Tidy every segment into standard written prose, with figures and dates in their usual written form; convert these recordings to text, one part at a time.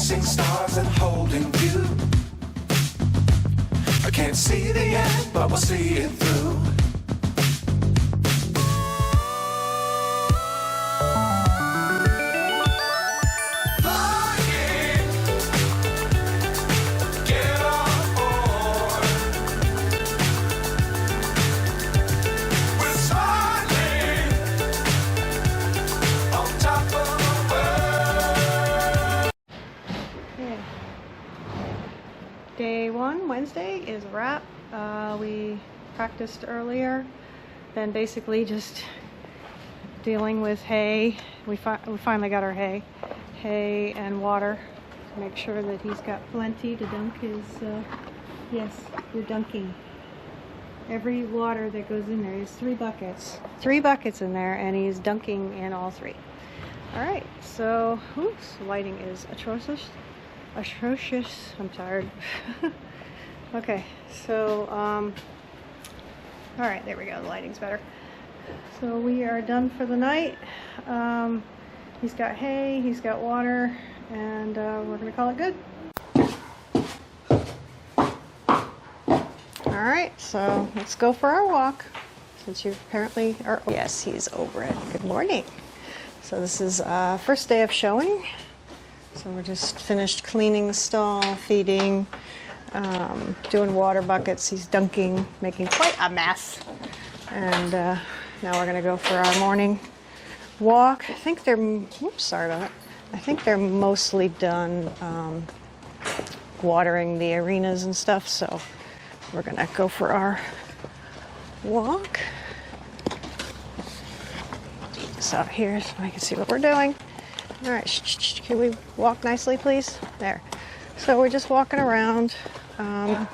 chasing stars and holding you. I can't see the end, but we'll see it through. Day one, Wednesday, is a wrap. We practiced earlier, then basically just dealing with hay. We finally got our hay and water to make sure that he's got plenty to dunk his, yes, you're dunking. Every water that goes in there is 3 buckets. 3 buckets in there, and he's dunking in all 3. Alright, so, oops, lighting is atrocious. I'm tired. Okay, so all right, there we go, the lighting's better. So we are done for the night. He's got hay, he's got water, and we're gonna call it good. All right, so let's go for our walk, since you apparently are. Yes, he's over it. Good morning. So this is first day of showing. So we're just finished cleaning the stall, feeding, doing water buckets. He's dunking, making quite a mess. And now we're going to go for our morning walk. I think they're, oops, sorry about that. I think they're mostly done watering the arenas and stuff. So we're going to go for our walk. Get this out here so I can see what we're doing. All right, can we walk nicely, please? There. So we're just walking around, and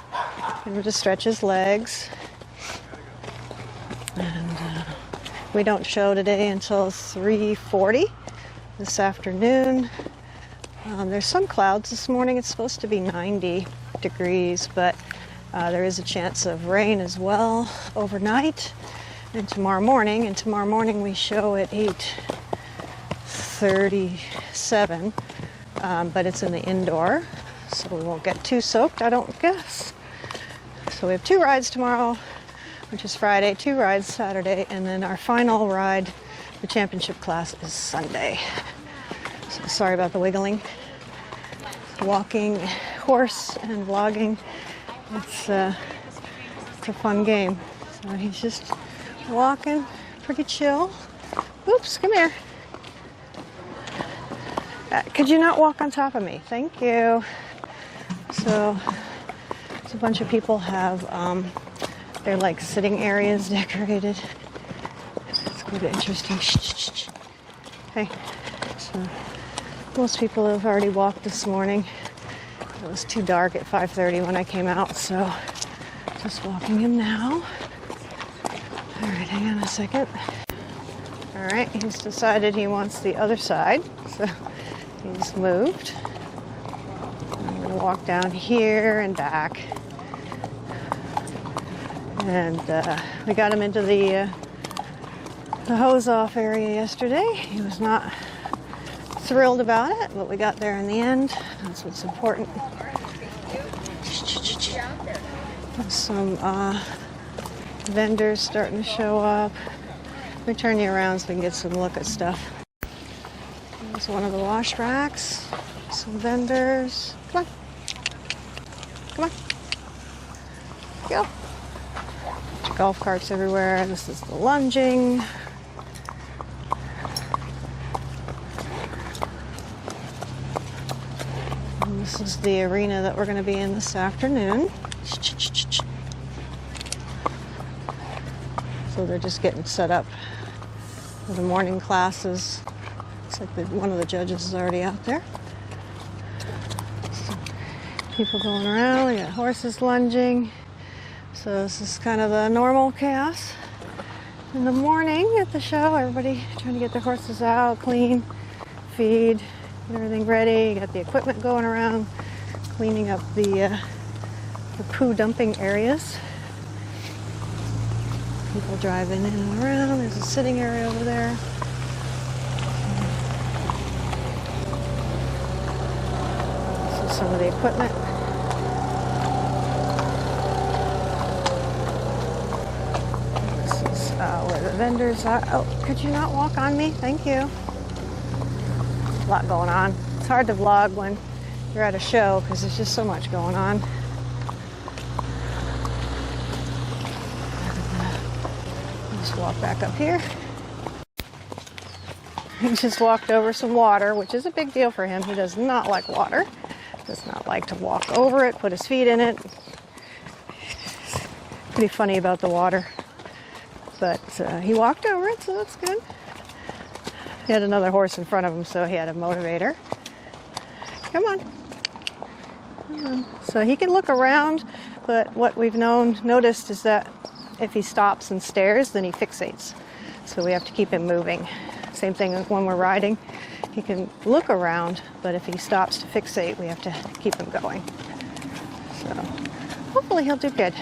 we'll just stretch his legs. And we don't show today until 3:40 this afternoon. There's some clouds this morning. It's supposed to be 90 degrees, but there is a chance of rain as well overnight and tomorrow morning. And tomorrow morning we show at 8:37, but it's in the indoor, so we won't get too soaked, I don't guess. So we have 2 rides tomorrow, which is Friday, 2 rides Saturday, and then our final ride, the championship class, is Sunday. So sorry about the wiggling. Walking horse and vlogging, it's a fun game. So he's just walking, pretty chill. Oops, come here. Could you not walk on top of me? Thank you. So a bunch of people have their like sitting areas decorated. It's quite interesting. Hey, so most people have already walked this morning. It was too dark at 5:30 when I came out, so just walking him now. All right, hang on a second. All right, he's decided he wants the other side, so he's moved. I'm going to walk down here and back. And we got him into the hose off area yesterday. He was not thrilled about it, but we got there in the end. That's what's important. Some vendors starting to show up. Let me turn you around so we can get some look at stuff. There's one of the wash racks. Some vendors. Come on. Come on. Go. Golf carts everywhere. This is the lunging. And this is the arena that we're going to be in this afternoon. So they're just getting set up for the morning classes. Looks like one of the judges is already out there. So people going around. We got horses lunging. So this is kind of the normal chaos in the morning at the show. Everybody trying to get their horses out, clean, feed, get everything ready. You got the equipment going around, cleaning up the poo dumping areas. People driving in and around. There's a sitting area over there. some of the equipment. This is where the vendors are. Oh, could you not walk on me? Thank you. A lot going on. It's hard to vlog when you're at a show because there's just so much going on. Just walk back up here. He just walked over some water, which is a big deal for him. He does not like water. Does not like to walk over it, put his feet in it. Pretty funny about the water. But he walked over it, so that's good. He had another horse in front of him, so he had a motivator. Come on. Come on. So he can look around, but what we've noticed is that if he stops and stares, then he fixates. So we have to keep him moving. Same thing when we're riding. He can look around, but if he stops to fixate, we have to keep him going. So hopefully he'll do good.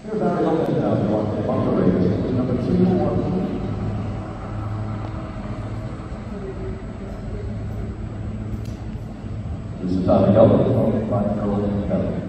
You're very open now to on the race. Number 2-1. This is Tommy Yellow, 5-year-old in Kelly.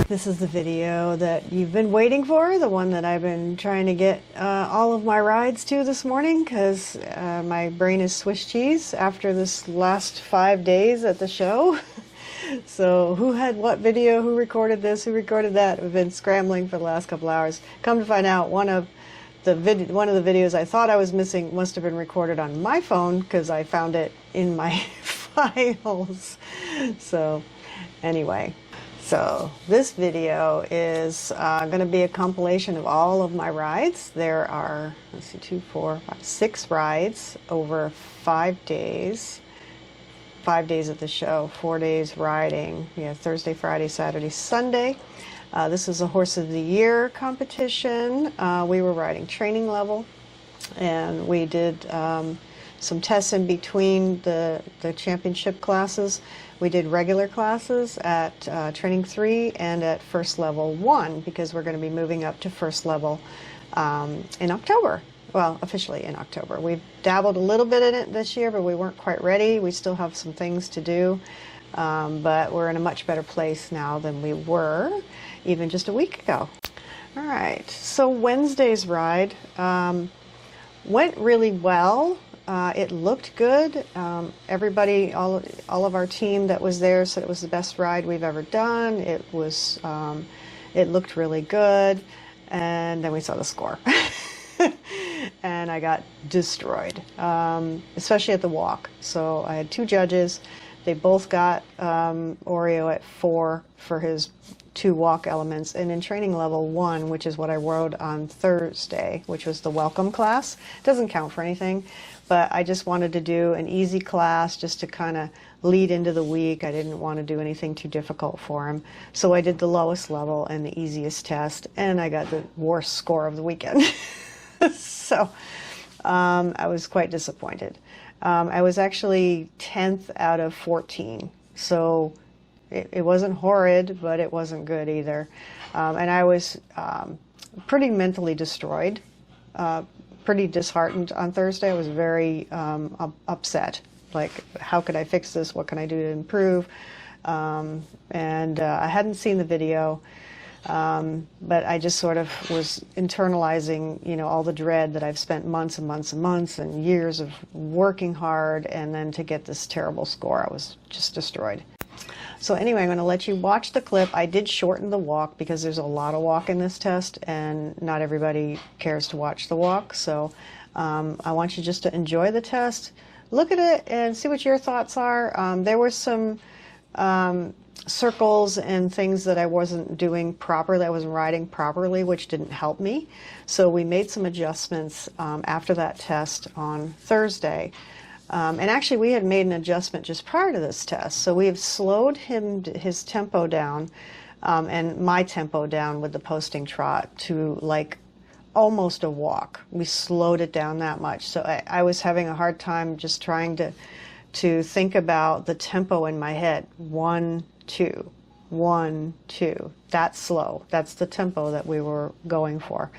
This is the video that you've been waiting for, the one that I've been trying to get all of my rides to this morning because my brain is Swiss cheese after this last 5 days at the show. So who had what video, who recorded this, who recorded that? We've been scrambling for the last couple hours. Come to find out, one of the videos I thought I was missing must have been recorded on my phone because I found it in my files. So anyway. So this video is going to be a compilation of all of my rides. There are, let's see, 2, 4, 5, 6 rides over 5 days. 5 days at the show, 4 days riding. Yeah, Thursday, Friday, Saturday, Sunday. This is a Horse of the Year competition. We were riding training level, and we did some tests in between the championship classes. We did regular classes at Training 3 and at First Level 1 because we're going to be moving up to First Level in October. well, officially in October. We've dabbled a little bit in it this year, but we weren't quite ready. We still have some things to do, but we're in a much better place now than we were even just a week ago. All right, so Wednesday's ride went really well. It looked good. Everybody, all of our team that was there said it was the best ride we've ever done. It was, it looked really good. And then we saw the score. And I got destroyed, especially at the walk. So I had 2 judges. They both got Oreo at 4 for his 2 walk elements. And in training level 1, which is what I rode on Thursday, which was the welcome class, doesn't count for anything. But I just wanted to do an easy class just to kind of lead into the week. I didn't want to do anything too difficult for him. So I did the lowest level and the easiest test, and I got the worst score of the weekend. So I was quite disappointed. I was actually 10th out of 14. So it wasn't horrid, but it wasn't good either. And I was pretty mentally destroyed. Pretty disheartened on Thursday. I was very upset. Like, how could I fix this? What can I do to improve? And I hadn't seen the video, but I just sort of was internalizing, you know, all the dread that I've spent months and months and months and years of working hard, and then to get this terrible score, I was just destroyed. So anyway, I'm going to let you watch the clip. I did shorten the walk because there's a lot of walk in this test, and not everybody cares to watch the walk. So I want you just to enjoy the test, look at it, and see what your thoughts are. There were some circles and things that I wasn't doing properly. I wasn't riding properly, which didn't help me. So we made some adjustments after that test on Thursday. And actually, we had made an adjustment just prior to this test. So we have slowed his tempo down, and my tempo down with the posting trot to like almost a walk. We slowed it down that much. So I was having a hard time just trying to think about the tempo in my head. 1, 2, 1, 2. That's slow. That's the tempo that we were going for.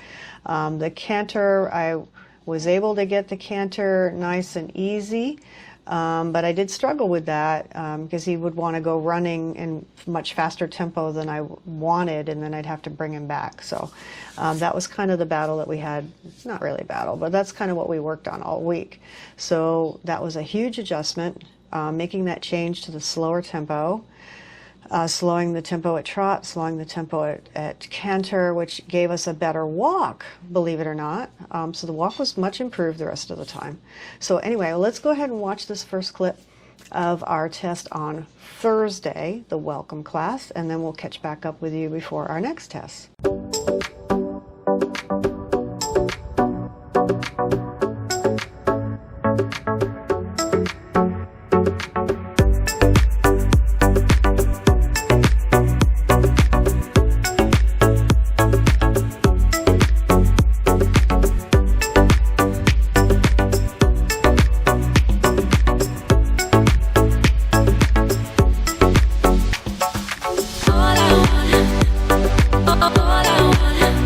The canter, I was able to get the canter nice and easy, but I did struggle with that because he would want to go running in much faster tempo than I wanted, and then I'd have to bring him back. So that was kind of the battle that we had. Not really a battle, but that's kind of what we worked on all week. So that was a huge adjustment, making that change to the slower tempo. Slowing the tempo at trot, slowing the tempo at canter, which gave us a better walk, believe it or not. So the walk was much improved the rest of the time. So anyway, let's go ahead and watch this first clip of our test on Thursday, the welcome class, and then we'll catch back up with you before our next test. All I want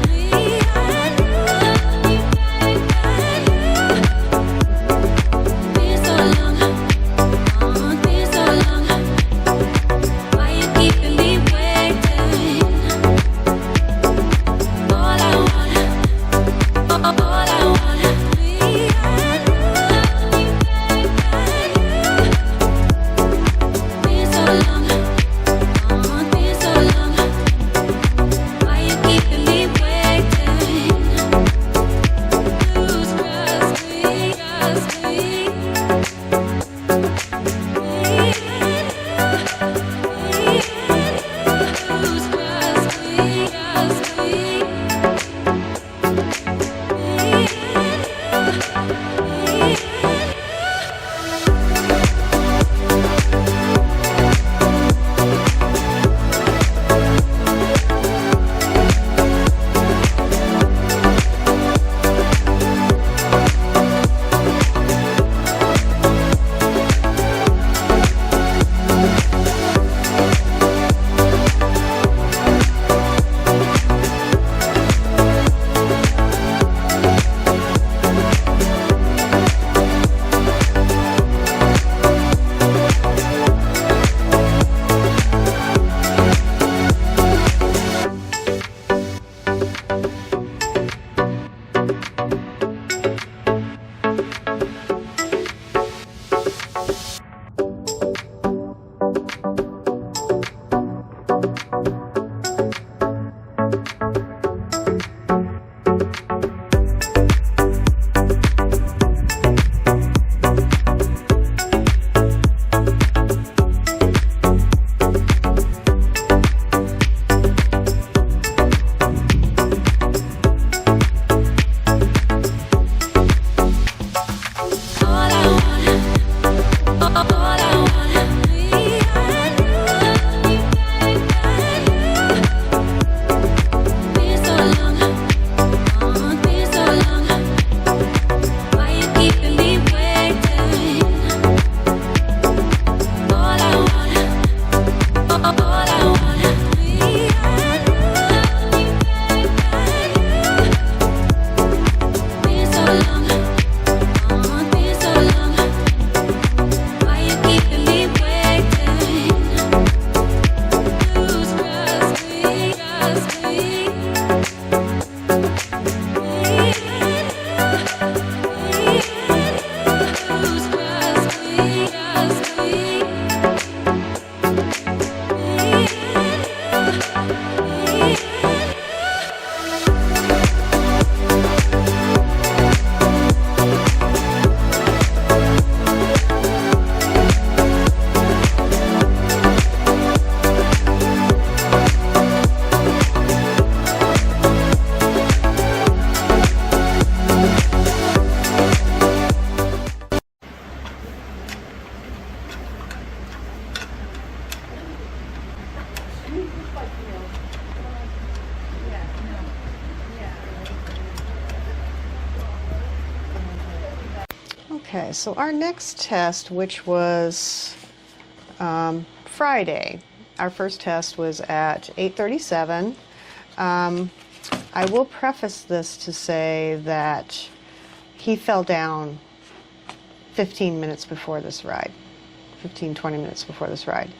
Okay, so our next test, which was Friday, our first test was at 8:37. I will preface this to say that he fell down 15 minutes before this ride, 15, 20 minutes before this ride.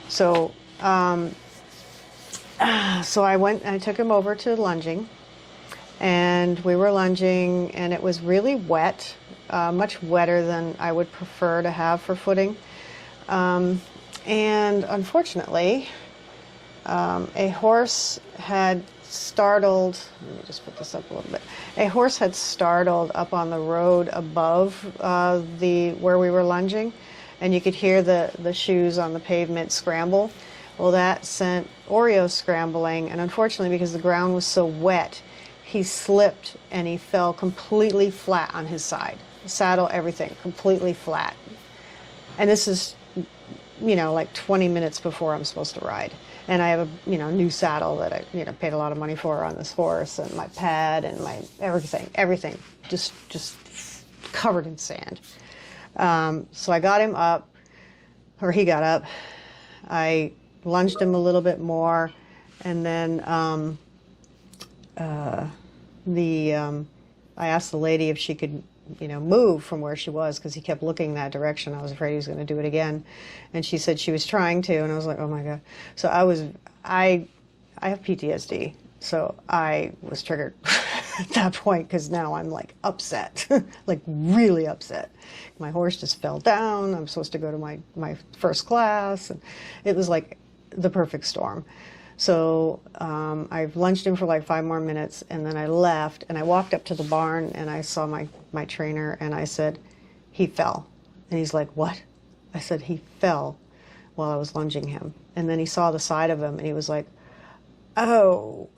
So, so I took him over to lunging, and we were lunging, and it was really wet, much wetter than I would prefer to have for footing. And unfortunately, a horse had startled, let me just put this up a little bit. A horse had startled up on the road above where we were lunging, and you could hear the shoes on the pavement scramble. Well, that sent Oreo scrambling, and unfortunately, because the ground was so wet, he slipped and he fell completely flat on his side. The saddle, everything, completely flat. And this is, like 20 minutes before I'm supposed to ride. And I have a, new saddle that I, paid a lot of money for on this horse, and my pad and my everything, just covered in sand. So I got him up, or he got up. I lunged him a little bit more, and then I asked the lady if she could, move from where she was, because he kept looking that direction. I was afraid he was going to do it again, and she said she was trying to, and I was like, oh my god. So I have PTSD, so I was triggered at that point, because now I'm like upset, like really upset. My horse just fell down. I'm supposed to go to my first class, and it was like the perfect storm. So I've lunged him for like 5 more minutes, and then I left, and I walked up to the barn, and I saw my trainer, and I said, he fell. And he's like, what? I said, he fell while I was lunging him. And then he saw the side of him, and he was like, oh.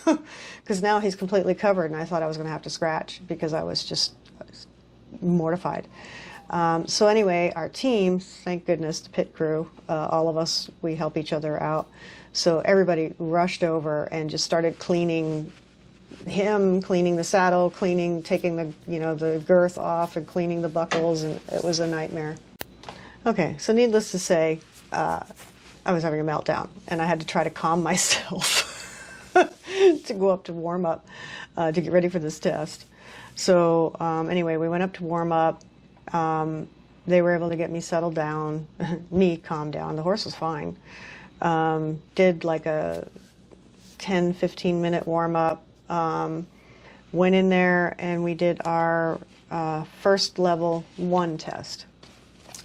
Because now he's completely covered, and I thought I was going to have to scratch, because I was mortified. So anyway, our team, thank goodness, the pit crew, all of us, we help each other out. So everybody rushed over and just started cleaning him, cleaning the saddle, taking the girth off and cleaning the buckles, and it was a nightmare. Okay, so needless to say, I was having a meltdown, and I had to try to calm myself to go up to warm up, to get ready for this test. So anyway, we went up to warm up. They were able to get me settled down, me calm down. The horse was fine. Did like a 10-15 minute warm up, went in there, and we did our first level 1 test.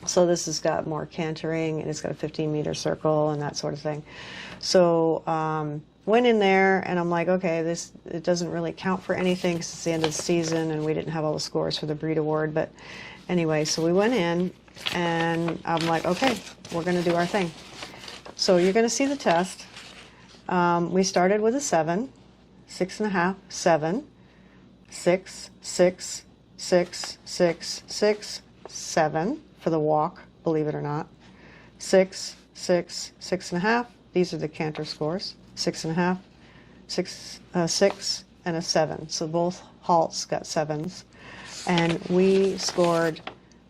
So this has got more cantering, and it's got a 15-meter circle and that sort of thing. So went in there, and I'm like, okay, it doesn't really count for anything because it's the end of the season, and we didn't have all the scores for the breed award. But anyway, so we went in, and I'm like, okay, we're going to do our thing. So you're going to see the test. We started with a 7, 6.5, 7, 6, 6, 6, 6, 6, 7 for the walk, believe it or not. 6, 6, 6.5. These are the canter scores. 6.5, 6, and a 7. So both halts got 7s. And we scored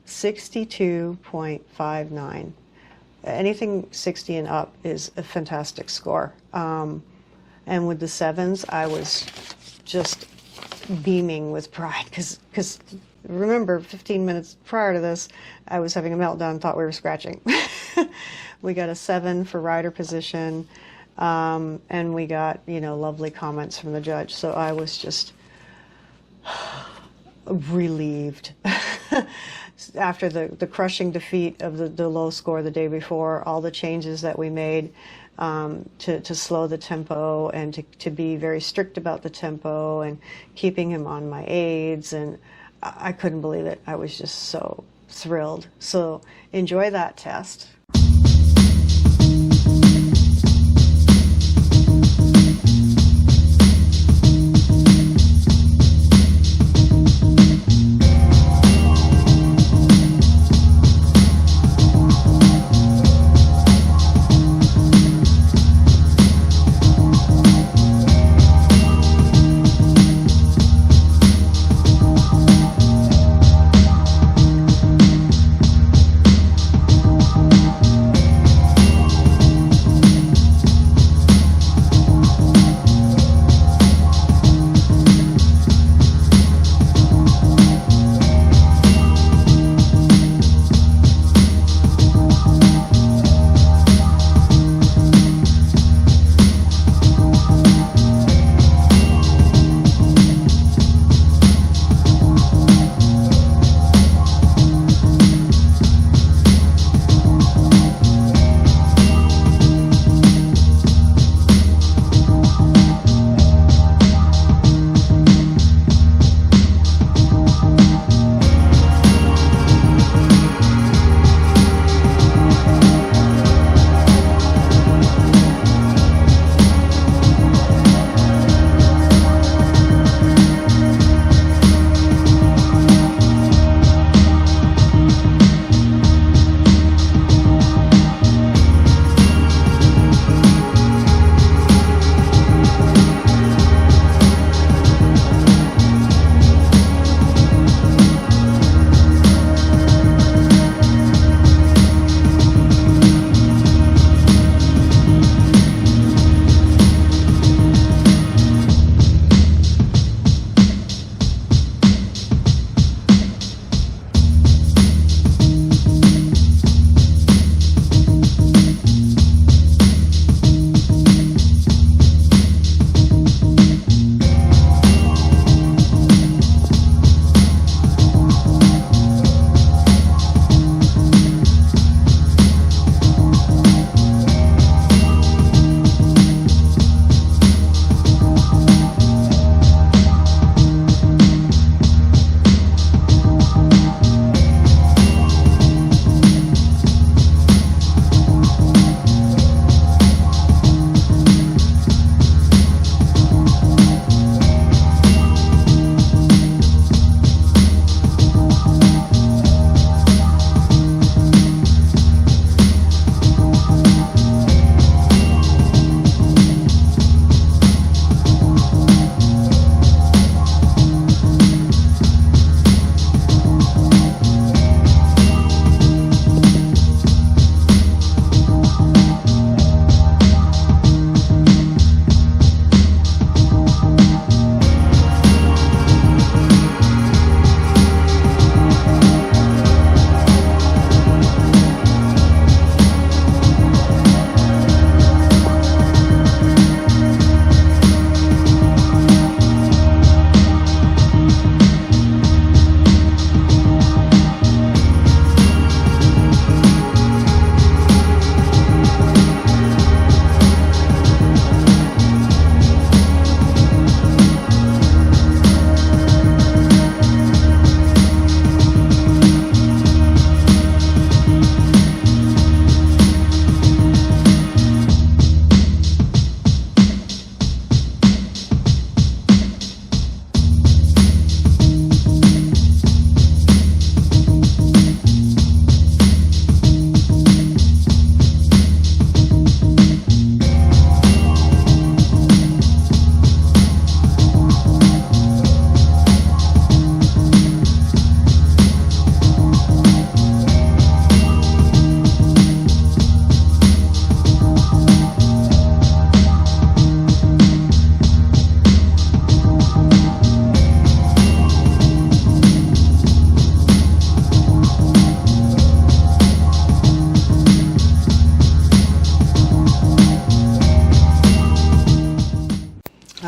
62.59. Anything 60 and up is a fantastic score. And with the 7s, I was just beaming with pride, because remember, 15 minutes prior to this, I was having a meltdown and thought we were scratching. We got a 7 for rider position, and we got, lovely comments from the judge. So I was just relieved. After the crushing defeat of the low score the day before, all the changes that we made to slow the tempo, and to be very strict about the tempo, and keeping him on my aids, and I couldn't believe it. I was just so thrilled. So enjoy that test.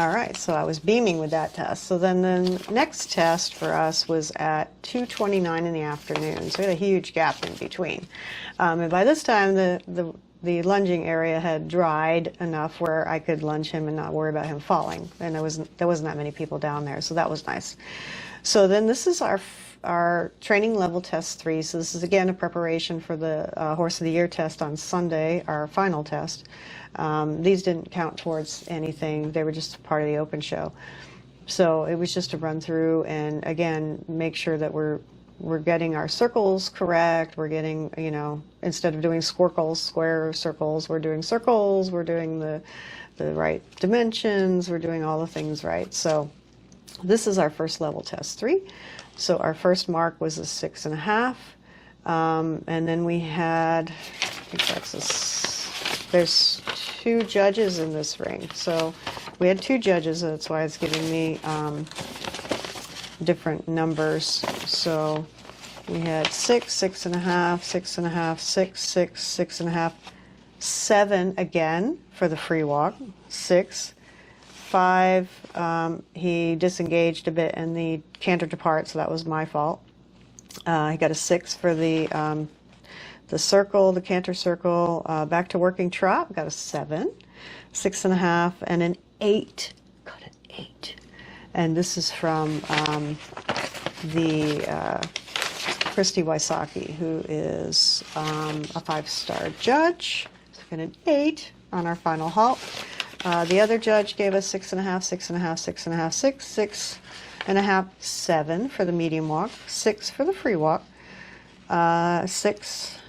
All right, so I was beaming with that test. So then the next test for us was at 2:29 in the afternoon. So we had a huge gap in between. And by this time, the lunging area had dried enough where I could lunge him and not worry about him falling. And there wasn't that many people down there, so that was nice. So then this is our training level test 3. So this is again a preparation for the Horse of the Year test on Sunday, our final test. These didn't count towards anything. They were just part of the open show. So it was just to run through and again make sure that we're getting our circles correct. We're getting, you know, instead of doing squircles, square circles, we're doing circles. We're doing the right dimensions. We're doing all the things right. So this is our first level test 3. So our first mark was a 6.5. And then we had, I think there's 2 judges in this ring. So we had 2 judges, and that's why it's giving me different numbers. So we had 6, 6.5, 6.5, 6, 6, 6.5, 7 again for the free walk, 6, 5, he disengaged a bit in the canter to part, so that was my fault. He got a 6 for the circle, the canter circle, back to working trot, got a 7, 6.5, and an 8, got an 8. And this is from Christy Wysocki, who is a 5-star judge. So we got an 8 on our final halt. The other judge gave us 6.5, 6.5, 6.5, 6, 6.5, 7 for the medium walk, 6 for the free walk, 6,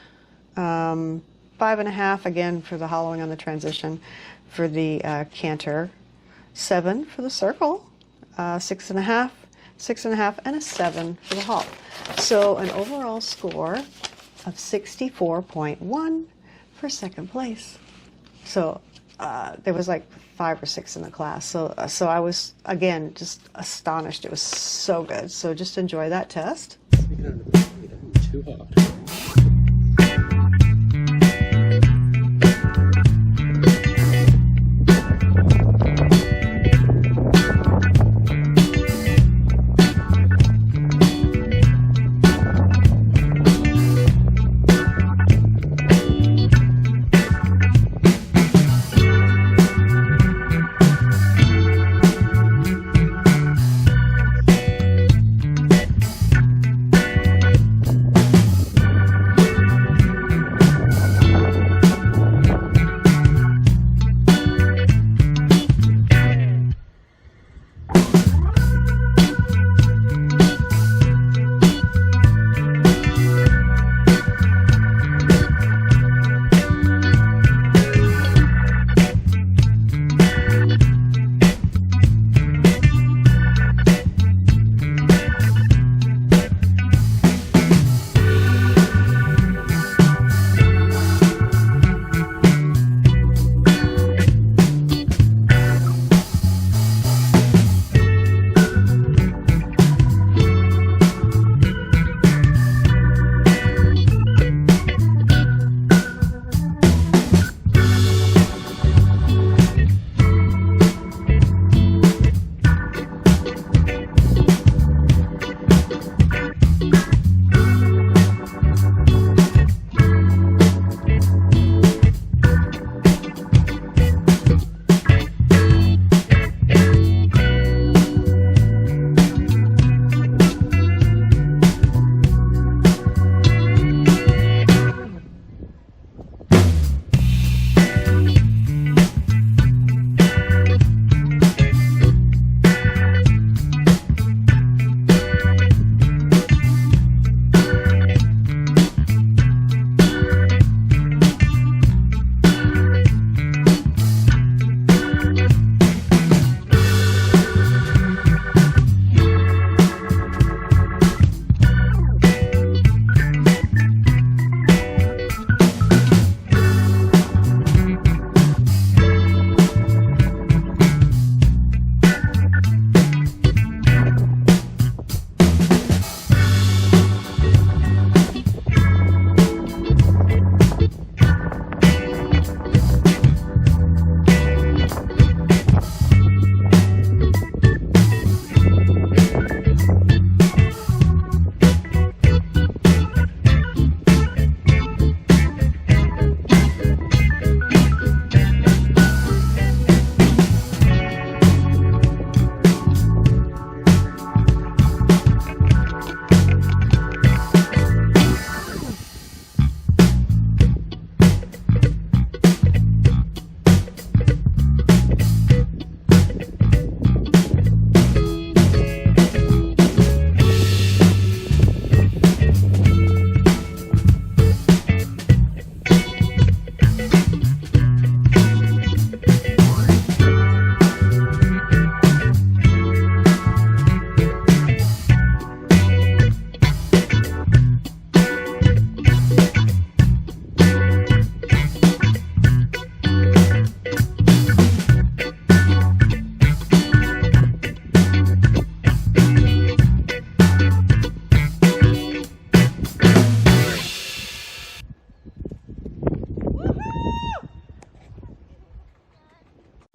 5.5 again for the hollowing on the transition for the canter, 7 for the circle, 6.5, 6.5, and a 7 for the halt. So an overall score of 64.1 for second place. So there was like 5 or 6 in the class. So I was, again, just astonished. It was so good. So just enjoy that test. Too hot.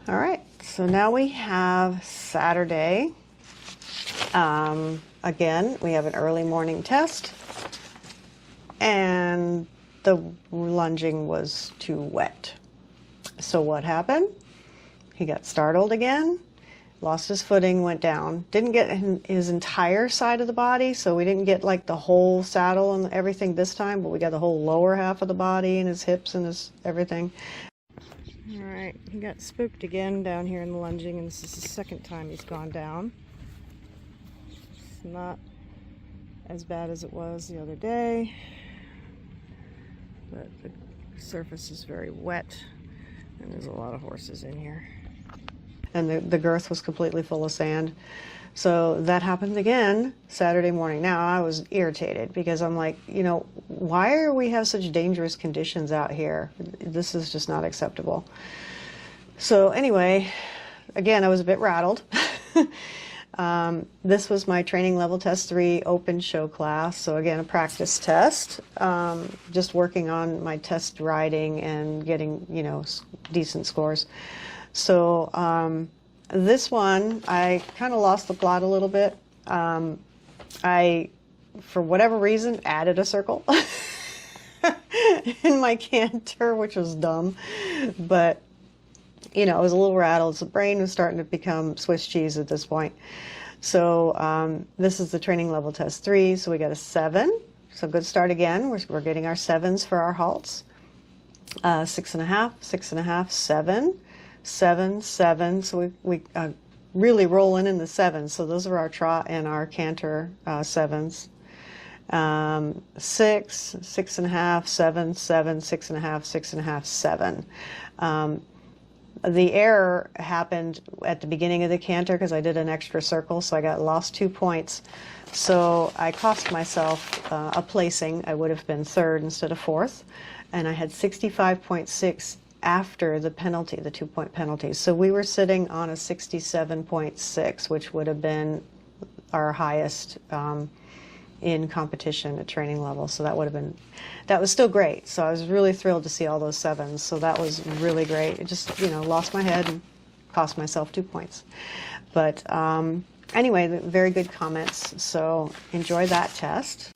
All right, so now we have Saturday. Again, we have an early morning test, and the lunging was too wet. So what happened? He got startled again, lost his footing, went down. Didn't get his entire side of the body, so we didn't get like the whole saddle and everything this time, but we got the whole lower half of the body and his hips and his everything. All right, he got spooked again down here in the lunging, and this is the second time he's gone down. It's not as bad as it was the other day, but the surface is very wet, and there's a lot of horses in here. And the girth was completely full of sand. So that happened again Saturday morning. Now I was irritated because I'm like, you know, why are we have such dangerous conditions out here? This is just not acceptable. So anyway, again, I was a bit rattled. This was my training level test 3 open show class. So again, a practice test, just working on my test riding and getting, you know, decent scores. So this one, I kind of lost the plot a little bit. I, for whatever reason, added a circle in my canter, which was dumb. But, you know, I was a little rattled. So the brain was starting to become Swiss cheese at this point. So this is the training level test 3. So we got a 7. So good start again. We're getting our 7s for our halts. 6.5, 6.5, 7. 7, 7, so we really rolling in the 7s. So those are our trot and our canter 7s. 6, 6.5, 7, 7, 6.5, 6.5, 7. The error happened at the beginning of the canter because I did an extra circle, so I lost 2 points. So I cost myself a placing. I would have been 3rd instead of 4th, and I had 65.6 after the penalty, the 2-point penalty. So we were sitting on a 67.6, which would have been our highest in competition at training level. So that was still great. So I was really thrilled to see all those 7s. So that was really great. It just, you know, lost my head and cost myself 2 points. But anyway, very good comments. So enjoy that test.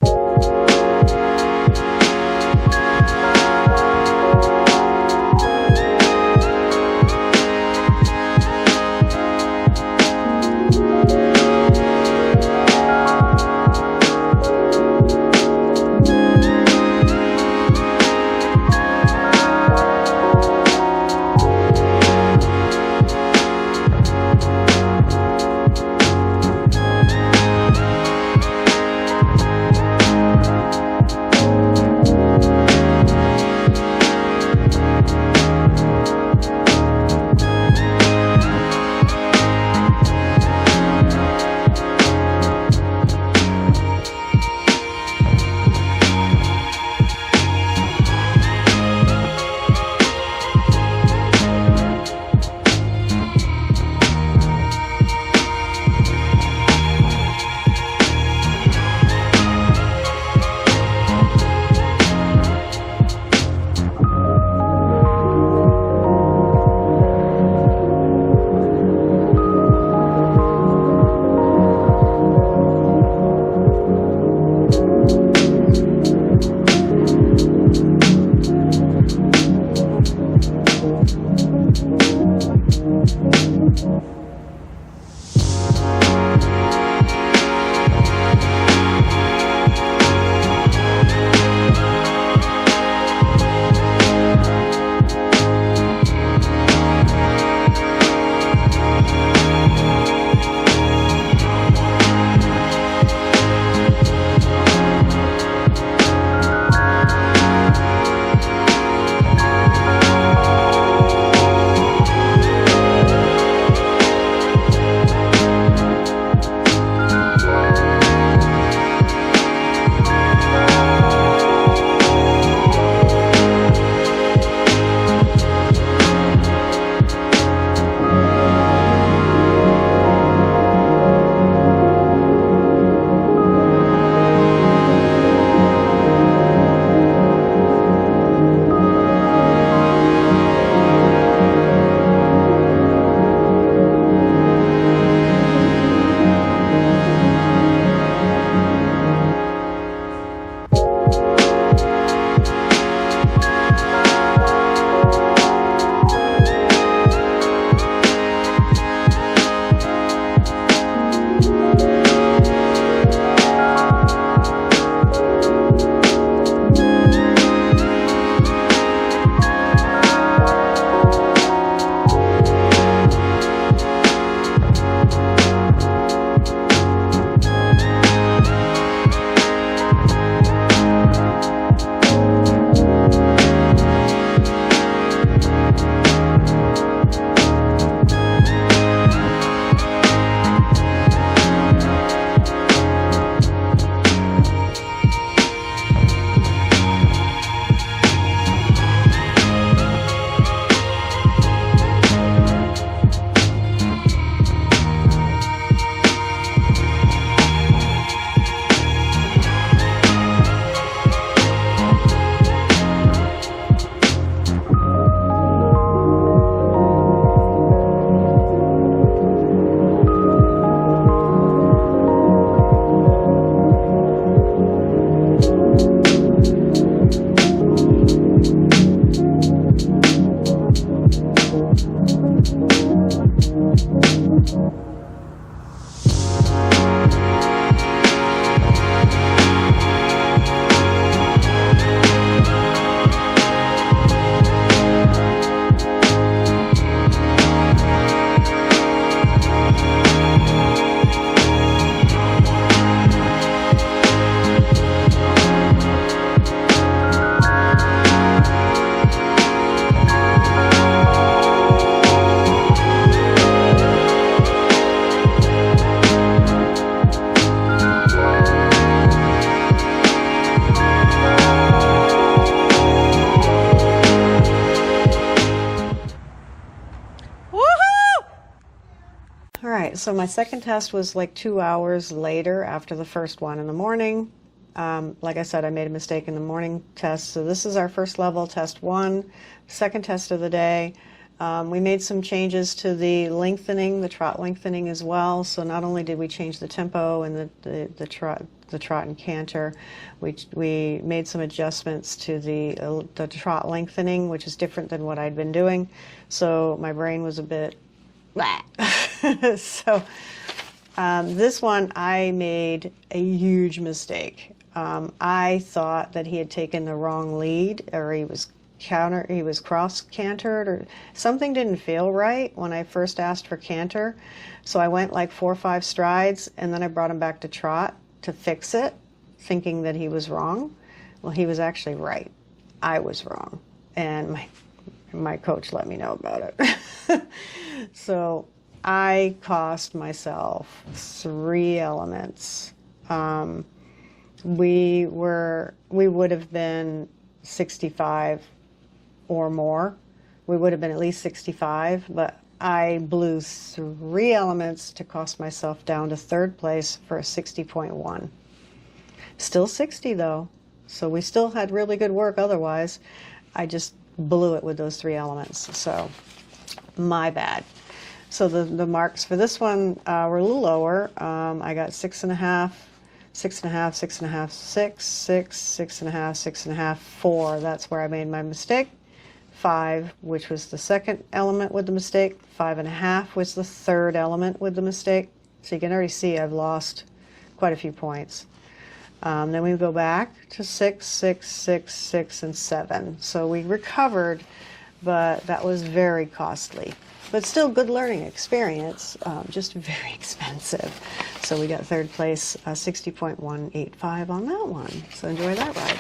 right, so my second test was like 2 hours later after the first one in the morning. Like I said, I made a mistake in the morning test. So this is our first level, test 1, second test of the day. We made some changes to the lengthening, the trot lengthening as well. So not only did we change the tempo and the trot and canter, we made some adjustments to the trot lengthening, which is different than what I'd been doing. So my brain was a bit blah. So this one I made a huge mistake. I thought that he had taken the wrong lead, or he was cross cantered, or something didn't feel right when I first asked for canter. So I went like 4 or 5 strides, and then I brought him back to trot to fix it, thinking that he was wrong. Well, he was actually right. I was wrong, and my coach let me know about it. So I cost myself 3 elements. We would have been 65 or more. We would have been at least 65, but I blew 3 elements to cost myself down to 3rd place for a 60.1. Still 60 though, so we still had really good work otherwise. I just blew it with those 3 elements, so my bad. So the marks for this one were a little lower. I got 6.5, 6.5, 6.5, 6, 6, 6.5, 6.5, 4. That's where I made my mistake. 5, which was the second element with the mistake. 5.5 was the 3rd element with the mistake. So you can already see I've lost quite a few points. Then we go back to 6, 6, 6, 6, and 7. So we recovered, but that was very costly. But still good learning experience, just very expensive. So we got 3rd place, 60.185 on that one. So enjoy that ride.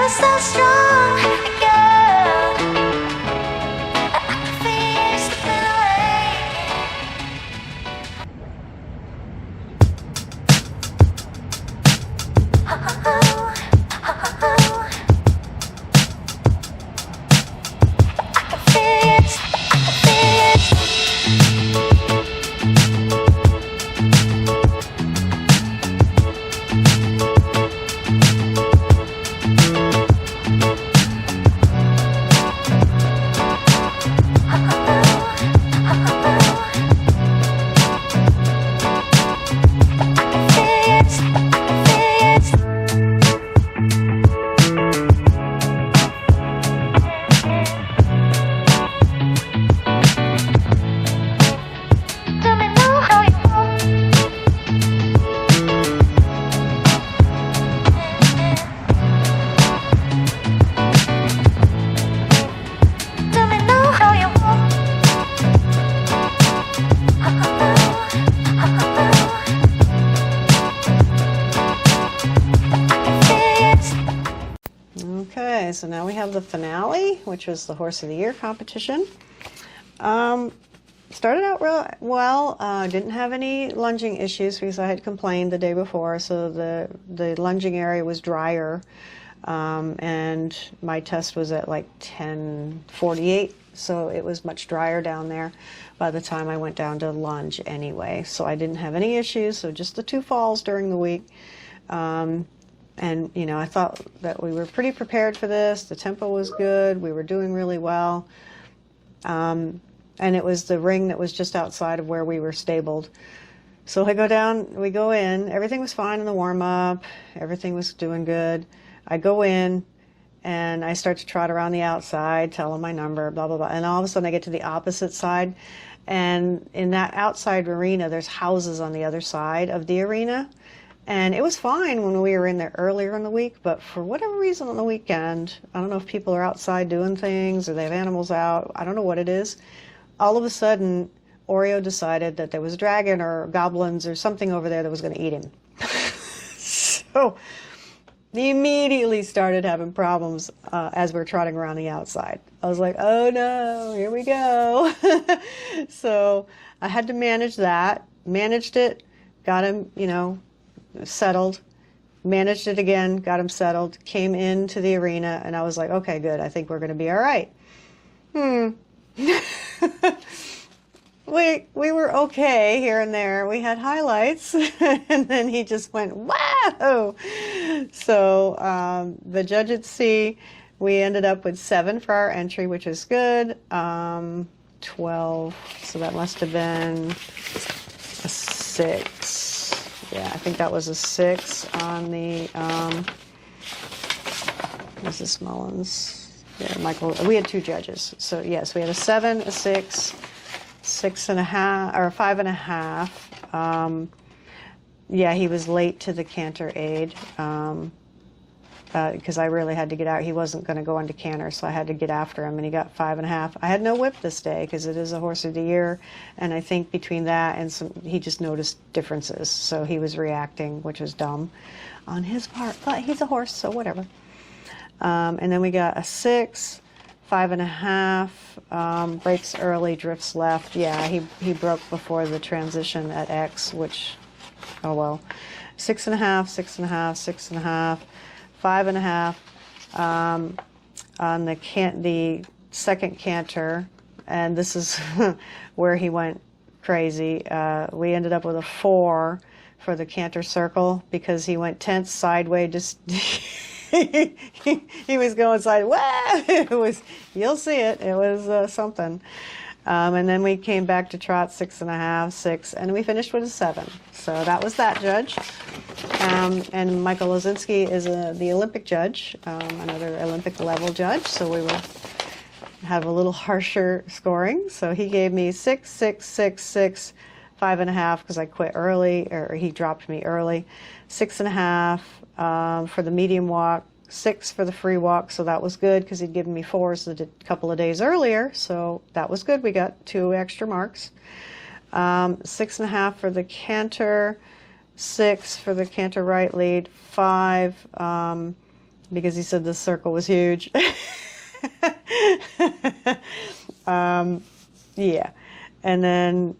ever so strong, girl. I can feel slipping away. I can feel it. I can feel it. Tell me now how you want. Tell me now how you want. Okay, so now we have the finale, which was the Horse of the Year competition. Started out real well. Didn't have any lunging issues because I had complained the day before, so the lunging area was drier, and my test was at like 10:48, so it was much drier down there by the time I went down to lunge anyway. So I didn't have any issues. So just the 2 falls during the week. And, you know, I thought that we were pretty prepared for this. The tempo was good. We were doing really well. And it was the ring that was just outside of where we were stabled. So I go down, we go in. Everything was fine in the warm-up. Everything was doing good. I go in, and I start to trot around the outside, tell them my number, blah, blah, blah. And all of a sudden I get to the opposite side. And in that outside arena, there's houses on the other side of the arena. And it was fine when we were in there earlier in the week, but for whatever reason on the weekend, I don't know if people are outside doing things or they have animals out, I don't know what it is. All of a sudden, Oreo decided that there was a dragon or goblins or something over there that was going to eat him. So he immediately started having problems as we're trotting around the outside. I was like, oh no, here we go. So I had to manage that, managed it, got him, you know, settled, managed it again, got him settled, came into the arena, and I was like, okay, good, I think we're going to be all right. We were okay here and there. We had highlights, and then he just went, wow! So the judge at C, we ended up with 7 for our entry, which is good. 12, so that must have been a 6. Yeah, I think that was a 6 on the, Mrs. Mullins. Yeah, Michael, we had 2 judges. So yes, we had a 7, a 6, 6.5, or 5.5. Yeah, he was late to the canter aid because I really had to get out. He wasn't going to go into canter, so I had to get after him, and he got 5.5. I had no whip this day because it is a Horse of the Year, and I think between that and some, he just noticed differences, so he was reacting, which was dumb on his part, but he's a horse, so whatever. And then we got a 6, 5.5, breaks early, drifts left. Yeah, he broke before the transition at X, which, oh well. 6.5, 6.5, 6.5, 5.5 on the second canter, and this is where he went crazy. We ended up with a 4 for the canter circle because he went tense sideways. Just he was going sideways. It was, you'll see it. It was something. And then we came back to trot 6.5, 6, and we finished with a 7. So that was that judge. And Michael Lozinski is the Olympic judge, another Olympic level judge. So we will have a little harsher scoring. So he gave me 6, 6, 6, 6, 5.5 because I quit early, or he dropped me early. 6.5 for the medium walk. 6 for the free walk, so that was good because he'd given me 4s a couple of days earlier, so that was good. We got 2 extra marks. 6.5 for the canter, 6 for the canter right lead, 5 because he said the circle was huge. Yeah, and then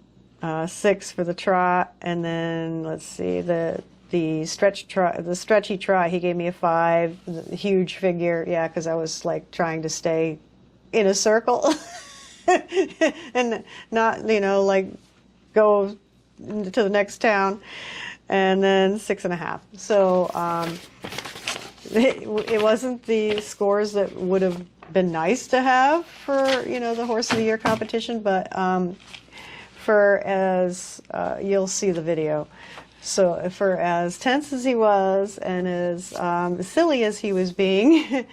6 for the trot, and then let's see, the stretchy trot, he gave me a 5, the huge figure, yeah, because I was like trying to stay in a circle and not, like go to the next town. And then 6.5. So it wasn't the scores that would have been nice to have for the Horse of the Year competition, but for as you'll see the video. So for as tense as he was and as silly as he was being,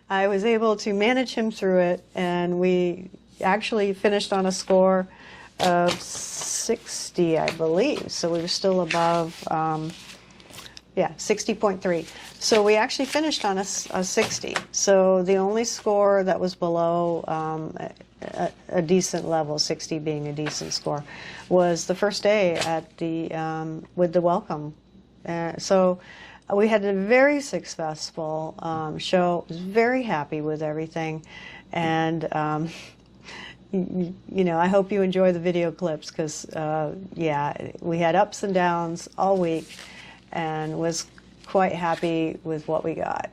I was able to manage him through it, and we actually finished on a score of 60, I believe. So we were still above, 60.3. So we actually finished on a 60. So the only score that was below a decent level, 60 being a decent score, was the first day at the with the welcome. So we had a very successful show. I was very happy with everything, and I hope you enjoy the video clips, because we had ups and downs all week, and was quite happy with what we got.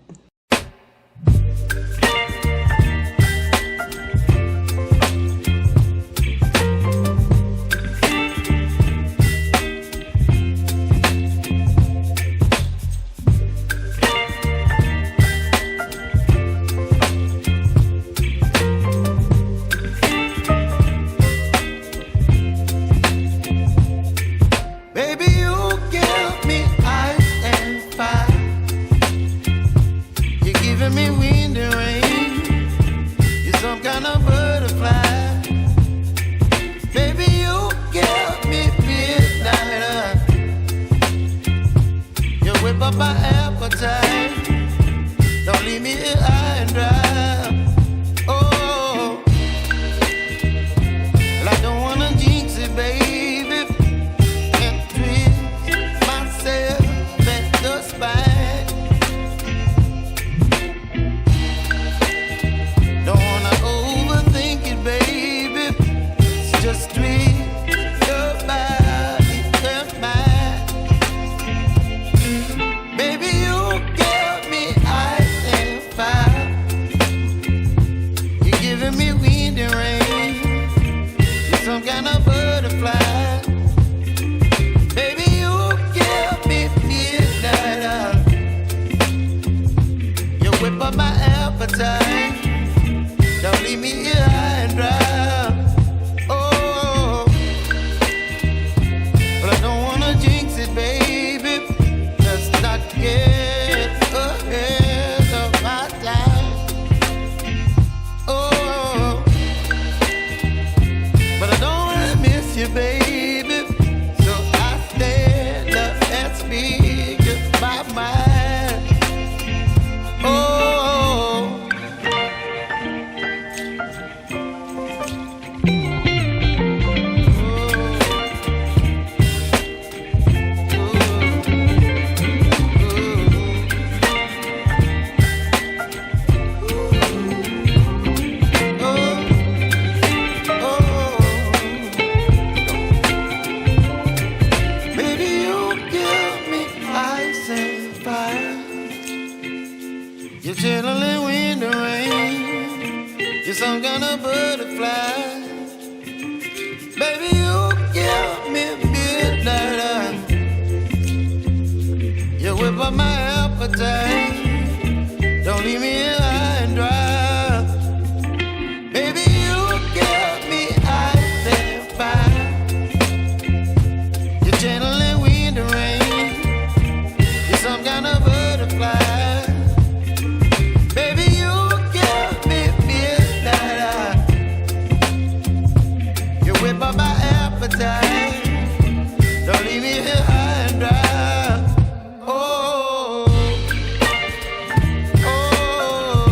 Oh,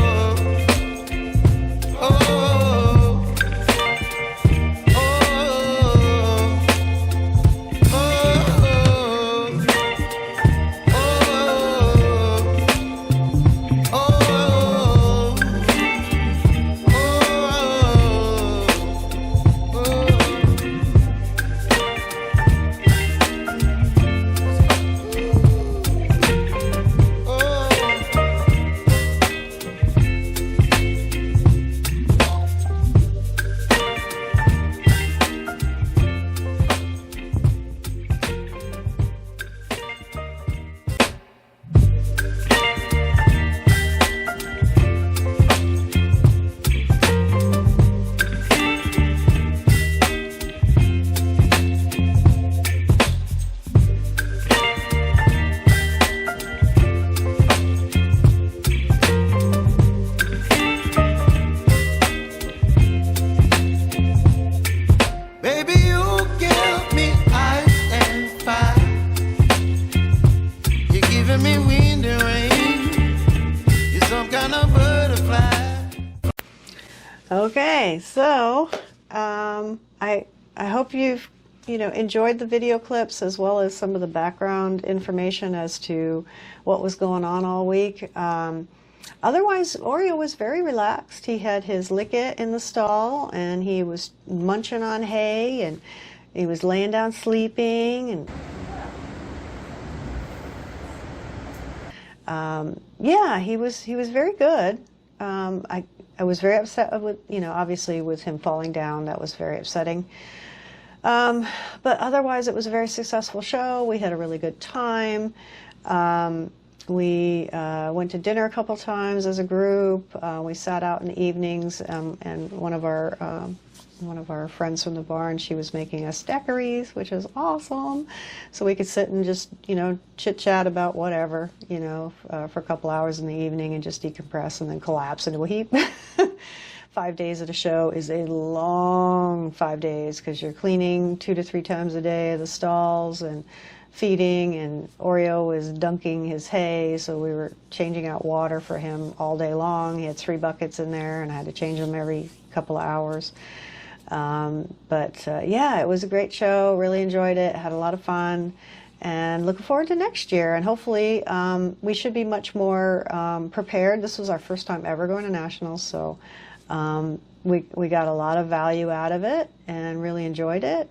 Okay, so I hope you've enjoyed the video clips as well as some of the background information as to what was going on all week. Otherwise, Oreo was very relaxed. He had his licket in the stall, and he was munching on hay, and he was laying down sleeping, and yeah, he was very good. I was very upset with, obviously with him falling down. That was very upsetting. But otherwise, it was a very successful show. We had a really good time. We went to dinner a couple times as a group. We sat out in the evenings, and one of our friends from the barn, she was making us daiquiris, which is awesome. So we could sit and just, chit chat about whatever, for a couple hours in the evening and just decompress and then collapse into a heap. 5 days at a show is a long 5 days because you're cleaning 2 to 3 times a day of the stalls and feeding, and Oreo was dunking his hay, so we were changing out water for him all day long. He had 3 buckets in there, and I had to change them every couple of hours. Yeah, it was a great show. Really enjoyed it. Had a lot of fun, and looking forward to next year. And hopefully, we should be much more prepared. This was our first time ever going to nationals, so we got a lot of value out of it, and really enjoyed it,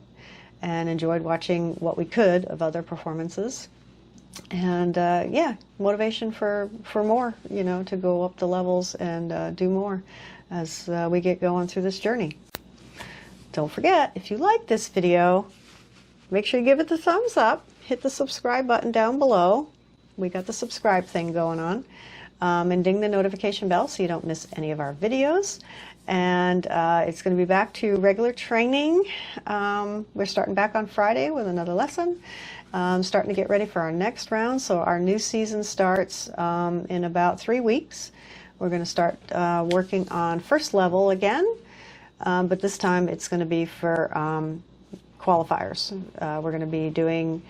and enjoyed watching what we could of other performances. And yeah, motivation for more, to go up the levels and do more as we get going through this journey. Don't forget, if you like this video, make sure you give it the thumbs up. Hit the subscribe button down below. We got the subscribe thing going on. And ding the notification bell so you don't miss any of our videos. And it's going to be back to regular training. We're starting back on Friday with another lesson. Starting to get ready for our next round. So our new season starts in about 3 weeks. We're going to start working on first level again. But this time it's going to be for qualifiers. We're going to be doing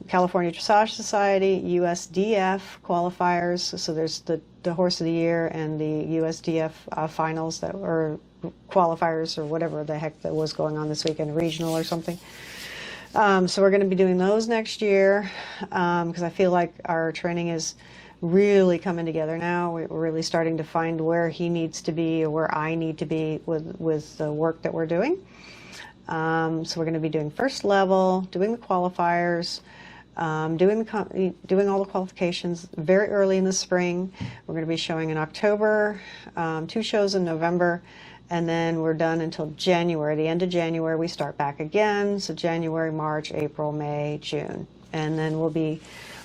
California Dressage Society, USDF qualifiers. So there's the Horse of the Year and the USDF finals that were qualifiers, or whatever the heck that was going on this weekend, regional or something. So we're going to be doing those next year because I feel like our training is really coming together now. We're really starting to find where he needs to be or where I need to be with the work that we're doing. So we're going to be doing first level, doing the qualifiers, doing all the qualifications very early in the spring. We're going to be showing in October, 2 shows in November, and then we're done until January. The end of January we start back again. So January, March, April, May, June, and then we'll be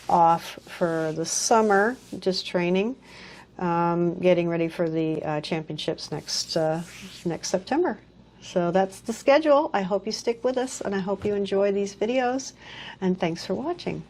off for the summer, just training, getting ready for the championships next September. So that's the schedule. I hope you stick with us, and I hope you enjoy these videos, and thanks for watching.